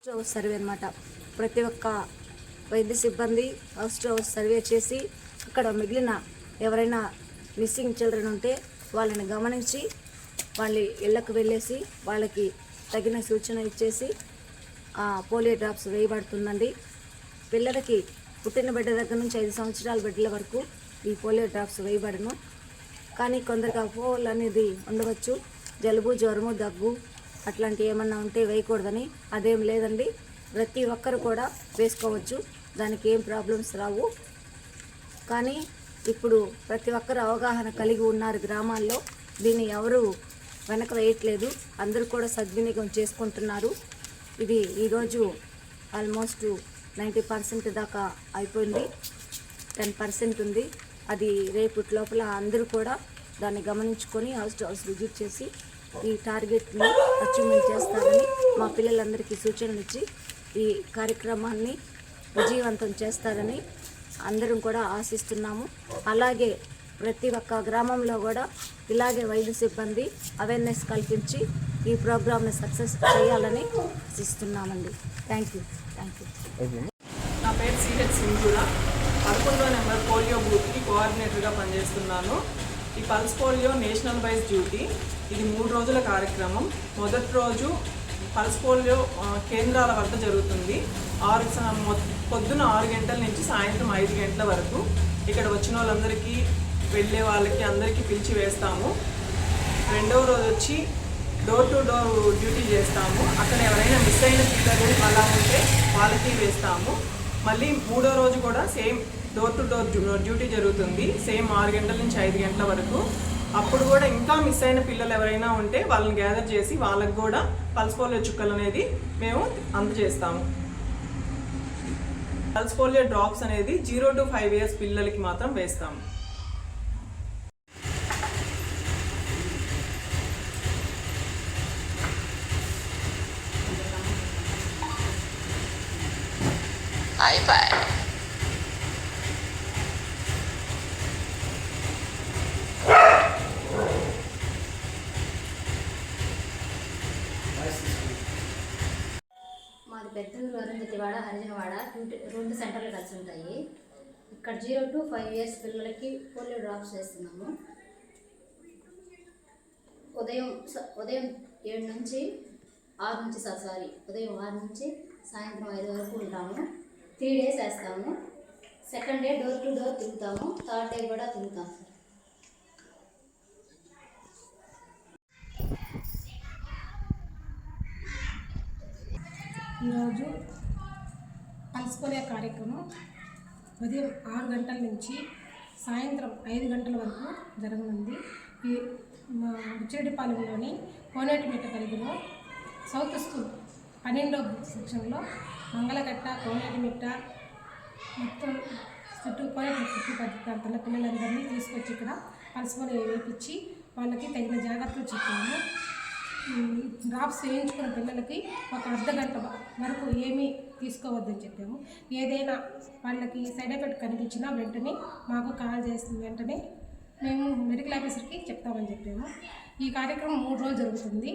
House survey అనమాట. ప్రతి ఒక్క వైద్య సిబ్బంది హౌస్ టు హౌస్ సర్వే చేసి అక్కడ మిగిలిన ఎవరైనా మిస్సింగ్ చిల్డ్రన్ ఉంటే వాళ్ళని గమనించి వాళ్ళ ఇళ్లకు వెళ్ళేసి వాళ్ళకి తగిన సూచన ఇచ్చేసి పోలియో డ్రాప్స్ వేయబడుతుందండి. పిల్లలకి పుట్టిన బిడ్డ దగ్గర నుంచి 5 సంవత్సరాల బిడ్డల వరకు ఈ పోలియో డ్రాప్స్ వేయబడను. కానీ కొందరికి అపోహలు అనేది ఉండవచ్చు. జలుబు, జ్వరము, దగ్గు అట్లాంటివి ఏమన్నా ఉంటే వేయకూడదని. అదేం లేదండి, ప్రతి ఒక్కరు కూడా వేసుకోవచ్చు, దానికి ఏం ప్రాబ్లమ్స్ రావు. కానీ ఇప్పుడు ప్రతి ఒక్కరు అవగాహన కలిగి ఉన్నారు. గ్రామాల్లో దీన్ని ఎవరు వెనక వేయట్లేదు, అందరూ కూడా సద్వినియోగం చేసుకుంటున్నారు. ఇది ఈరోజు ఆల్మోస్ట్ 90% దాకా అయిపోయింది, 10% ఉంది. అది రేపటి లోపల అందరూ కూడా దాన్ని గమనించుకొని హౌస్ టు హౌస్ విజిట్ చేసి ఈ టార్గెట్ని అచీవ్మెంట్ చేస్తారని మా పిల్లలందరికీ సూచనలు ఇచ్చి ఈ కార్యక్రమాన్ని విజయవంతం చేస్తారని అందరం కూడా ఆశిస్తున్నాము. అలాగే ప్రతి ఒక్క గ్రామంలో కూడా ఇలాగే వైద్య సిబ్బంది అవేర్నెస్ కల్పించి ఈ ప్రోగ్రామ్ని సక్సెస్ చేయాలని ఆశిస్తున్నామండి. Thank you. నా పేరు సిహెచ్ సింధూర, 11వ నెంబర్ పోలియో బూత్కి కోఆర్డినేటర్గా పనిచేస్తున్నాను. ఈ pulse polio national wise duty. ఇది 3 రోజుల కార్యక్రమం. మొదటి రోజు పల్స్ పోలియో కేంద్రాల వద్ద జరుగుతుంది. పొద్దున 6 గంటల నుంచి సాయంత్రం 5 గంటల వరకు. ఇక్కడ వచ్చిన వాళ్ళందరికీ, వెళ్ళే వాళ్ళకి అందరికీ పిలిచి వేస్తాము. రెండవ రోజు వచ్చి డోర్ టు డోర్ డ్యూటీ చేస్తాము. అక్కడ ఎవరైనా మిస్ అయిన పిల్లలు అలా ఉంటే వాళ్ళకి వేస్తాము. మళ్ళీ 3వ రోజు కూడా same door to door duty జరుగుతుంది, సేమ్ 6 గంటల నుంచి 5 గంటల వరకు. అప్పుడు కూడా ఇంకా మిస్ అయిన పిల్లలు ఎవరైనా ఉంటే వాళ్ళని గ్యాదర్ చేసి వాళ్ళకి కూడా పల్స్ పోలియో చుక్కలు అనేది మేము అందజేస్తాము. పల్స్ పోలియో డ్రాప్స్ అనేది 0 to 5 years పిల్లలకి మాత్రం వేస్తాము. మాది పెద్దూరు, అరుంధతివాడ, హరిజనవాడ 2 సెంటర్లు కలిసి ఉంటాయి. ఇక్కడ 0 to 5 years పిల్లలకి పోలియో డ్రాప్స్ వేస్తున్నాము. ఉదయం 7 నుంచి 6 నుంచి ఉదయం 6 నుంచి సాయంత్రం 5 వరకు ఉంటాము. 3 days వేస్తాము. Second day door to door తిరుగుతాము. థర్డ్ డే కూడా తిరుగుతాము సార్. ఈరోజు పల్స్ పోలియో కార్యక్రమం ఉదయం 6 గంటల నుంచి సాయంత్రం 5 గంటల వరకు జరగనుంది. ఈ బుచ్చిరెడ్డిపాలెంలోని కోనేటిమిట్ట పరిధిలో సౌత్ స్కూల్ 12వ సెక్షన్లో మంగళకట్ట, కోనేటిమిట్ట మొత్తం కోనేటిమిట్ట చుట్టుపక్కల ప్రాంతాల పిల్లలందరినీ తీసుకొచ్చి ఇక్కడ పల్స్ పోలియో వేయించి వాళ్ళకి తగిన జాగ్రత్తలు చెప్పాము. డ్రాప్స్ వేయించుకున్న పిల్లలకి ఒక అర్ధగంట వరకు ఏమీ తీసుకోవద్దని చెప్పాము. ఏదైనా వాళ్ళకి సైడ్ ఎఫెక్ట్ కనిపించినా వెంటనే మాకు కాల్ చేసిన వెంటనే మేము మెడికల్ ఆఫీసర్కి చెప్తామని చెప్పాము. ఈ కార్యక్రమం 3 రోజులు జరుగుతుంది.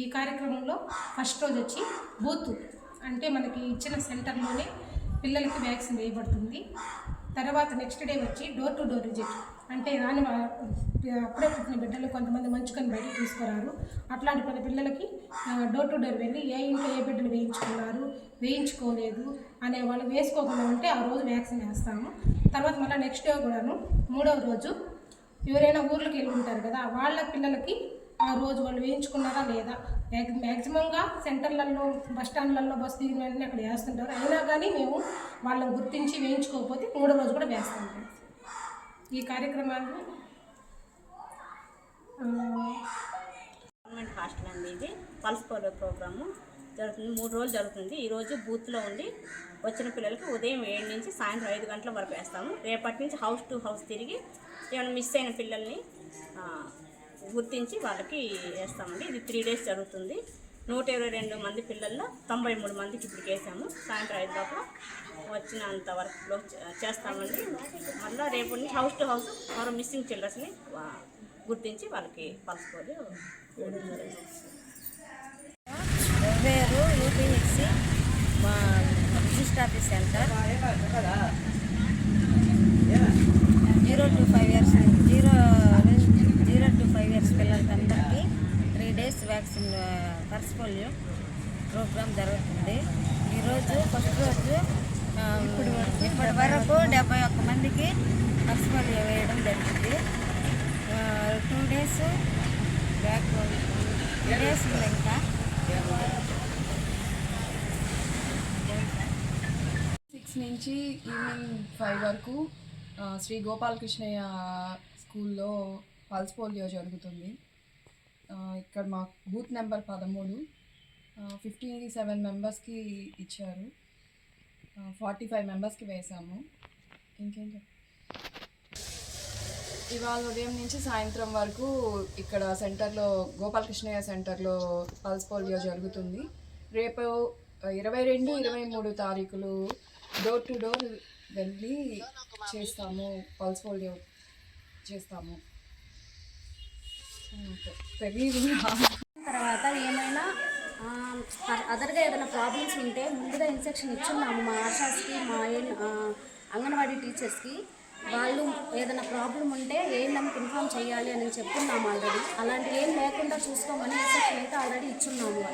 ఈ కార్యక్రమంలో ఫస్ట్ రోజు వచ్చి బూత్ అంటే మనకి ఇచ్చిన సెంటర్లోనే పిల్లలకి వ్యాక్సిన్ వేయబడుతుంది. తర్వాత నెక్స్ట్ డే వచ్చి డోర్ టు డోర్ విజిట్ అంటే అప్పుడే పుట్టిన బిడ్డలు కొంతమంది మంచుకొని బయటకు తీసుకురారు. అట్లాంటి పిల్లలకి డోర్ టు డోర్ వెళ్ళి ఏ ఇంట్లో ఏ బిడ్డలు వేయించుకున్నారు, వేయించుకోలేదు అనే వాళ్ళు వేసుకోకుండా ఉంటే ఆ రోజు వ్యాక్సిన్ వేస్తాము. తర్వాత మళ్ళీ నెక్స్ట్ డే కూడాను 3వ రోజు ఎవరైనా ఊర్లోకి వెళ్ళి ఉంటారు కదా, వాళ్ళ పిల్లలకి ఆ రోజు వాళ్ళు వేయించుకున్నారా లేదా, మ్యాక్సిమంగా సెంటర్లలో, బస్ స్టాండ్లలో బస్సు దిగిన వెంటనే అక్కడ వేస్తుంటారు. అయినా కానీ మేము వాళ్ళని గుర్తించి వేయించుకోకపోతే 3వ రోజు కూడా వేస్తాం. ఈ కార్యక్రమాన్ని గవర్నమెంట్ హాస్టల్ అండి. ఇది పల్స్ పోలియో ప్రోగ్రాము జరుగుతుంది, 3 రోజులు జరుగుతుంది. ఈరోజు బూత్లో ఉండి వచ్చిన పిల్లలకి ఉదయం 7 నుంచి సాయంత్రం 5 గంటల వరకు వేస్తాము. రేపటి నుంచి హౌస్ టు హౌస్ తిరిగి ఏమైనా మిస్ అయిన పిల్లల్ని గుర్తించి వాళ్ళకి వేస్తామండి. ఇది 3 days జరుగుతుంది. 122 మంది పిల్లల్లో 93 మందికి ఇప్పుడు వేసాము. సాయంత్రం 5 లోపల వచ్చినంత వరకు చేస్తామండి. మళ్ళీ రేపు నుంచి హౌస్ టు హౌస్ మరో మిస్సింగ్ చిల్డ్రన్స్ని గుర్తించి వాళ్ళకి పల్స్ పోలియో వేరు UPHC post office centre 0 to 5 years 0 to 5 years పిల్లలకందరికీ 3 days vaccine pulse polio programme జరుగుతుంది. ఈరోజు ఫస్ట్ రోజు ఇప్పటి వరకు 71 మందికి పల్స్ పోలియో వేయడం జరిగింది. 2 days బ్యాక్ 2 days ఇంకా 6 నుంచి ఈవినింగ్ 5 వరకు శ్రీ గోపాలకృష్ణయ్య స్కూల్లో పల్స్ పోలియో జరుగుతుంది. ఇక్కడ మా బూత్ నెంబర్ 13 57 మెంబర్స్కి ఇచ్చారు. 45 మెంబర్స్కి వేసాము. ఇంకేం ఇవాళ ఉదయం నుంచి సాయంత్రం వరకు ఇక్కడ సెంటర్లో గోపాలకృష్ణయ్య సెంటర్లో పల్స్ పోలియో జరుగుతుంది. రేపు 22, 23 తారీఖులు డోర్ టు డోర్ వెళ్ళి చేస్తాము, పల్స్ పోలియో చేస్తాము. తెలియదు. తర్వాత ఏమైనా అదర్గా ఏదైనా ప్రాబ్లమ్స్ ఉంటే ముందుగా ఇన్స్ట్రక్షన్ ఇచ్చున్నాము మా ఆశాస్కి, మా అంగన్వాడీ టీచర్స్కి. వాళ్ళు ఏదైనా ప్రాబ్లం ఉంటే ఏఎన్ఎంకి ఇన్ఫామ్ చేయాలి అని చెప్తున్నాము ఆల్రెడీ. అలాంటి ఏం లేకుండా చూసుకోమని ఇన్స్ట్రక్షన్ అయితే ఆల్రెడీ ఇచ్చున్నాము.